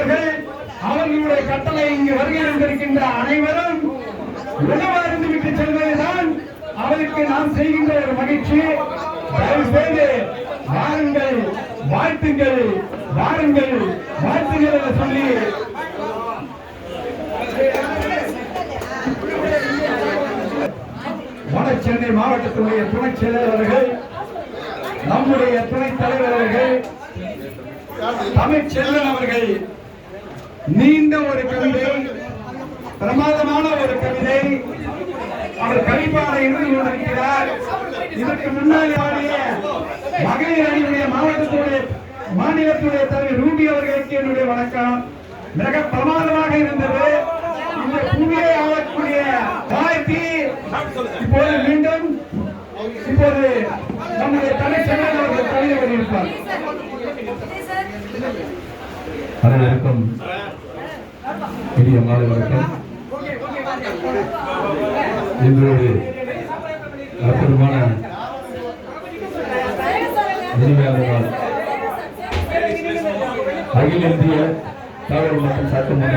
அவர்கள் அவர்களுடைய கட்டளை இங்கு வருகை வந்திருக்கின்ற அனைவரும் உணவருந்து விட்டு செல்வதுதான் அவருக்கு நாம் செய்கின்ற ஒரு மகிழ்ச்சி. தயவு செய்து வாருங்கள், வாழ்த்துங்கள், வாருங்கள், வாழ்த்துங்கள் என்று சொல்லி வடசென்னை மாவட்டத்துடைய துணைச் செயலாளர்கள், நம்முடைய துணைத் தலைவர் அவர்கள், தமிழ்ச்செல்வன் அவர்கள் நீண்ட ஒரு கவிதை, பிரமாதமான ஒரு கவிதை, அவர் கவிப்பாறை இருந்து கொண்டிருக்கிறார். இதற்கு முன்னாடி மகளிர் அணியுடைய மாவட்டத்துடைய மாநிலத்துடைய தலைவர் ரூபி அவர்களுக்கு என்னுடைய வணக்கம். மிக பிரமாதமாக இருந்தது. இந்த பூமியை ஆளக்கூடிய வாழ்த்தி இப்போது மீண்டும் இப்போது நம்முடைய தமிழ்ச்செல்வன் அவர்கள் கவிதை வெளியிட்டார். அனைவருக்கும் இனிய மாலை வணக்கம். இன்று அற்புதமான இனிமையான நாள். அகில இந்திய தகவல் மற்றும் சட்டமன்ற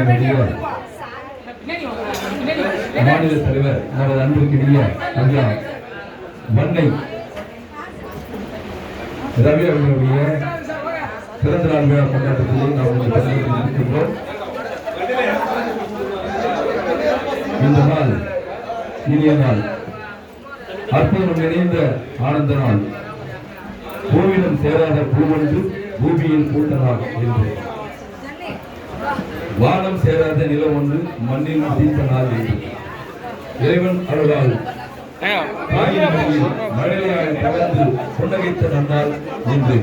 மாநில தலைவர் நமது அன்பிற்கினிய ஐயா மண்ணை ரவி அவர்களுடைய பிறந்த நாள் விழா கொண்டாட்டத்திலே நாம் இருக்கின்றோம். இந்த நாள் இனிய நாள், அற்புதம் நிறைந்த ஆனந்த நாள். பூவினம் சேராத பூவொன்று பூமியில் பூத்த நாள் என்று, வானம் சேராத நிலம் ஒன்று மண்ணில் உதித்த நாள் என்று, இறைவன் அருளால் மழையால் கலந்து புன்னகைத்த நன்னாள் என்று,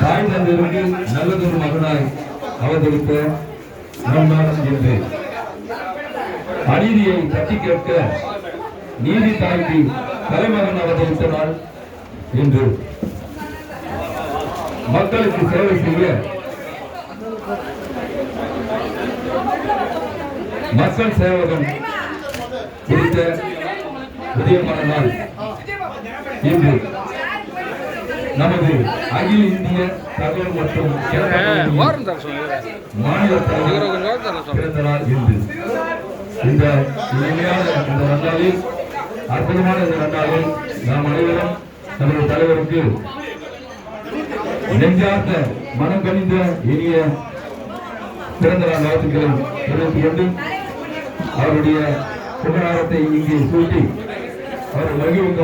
தாய் தந்திற்கு நல்லதொரு மகனாய் அவதரித்த நன்னாள் என்று, அநீதியை தட்டி கேட்க நீதி தாய்க்கு தலைமகன் அவதரித்த நாள் என்று, மக்களுக்கு சேவை செய்ய மக்கள் சேவகன் குறித்த உதயமான நாள் இன்று நமது அகில இந்திய தகவல் மற்றும் மாநில பிறந்த நாள் இன்று. இந்த இனிமையான இந்த நன்னாளில், அற்புதமான இந்த நன்னாளில் நாம் அனைவரும் நமது தலைவருக்கு நெஞ்சார்ந்த மனம் கனிந்த இனிய பிறந்த நாள் வாழ்த்துக்களை தெரிவித்துக் கொண்டு அவருடைய புகழாரத்தை இங்கே சூட்டி அவர் மகிழ்வுக்காக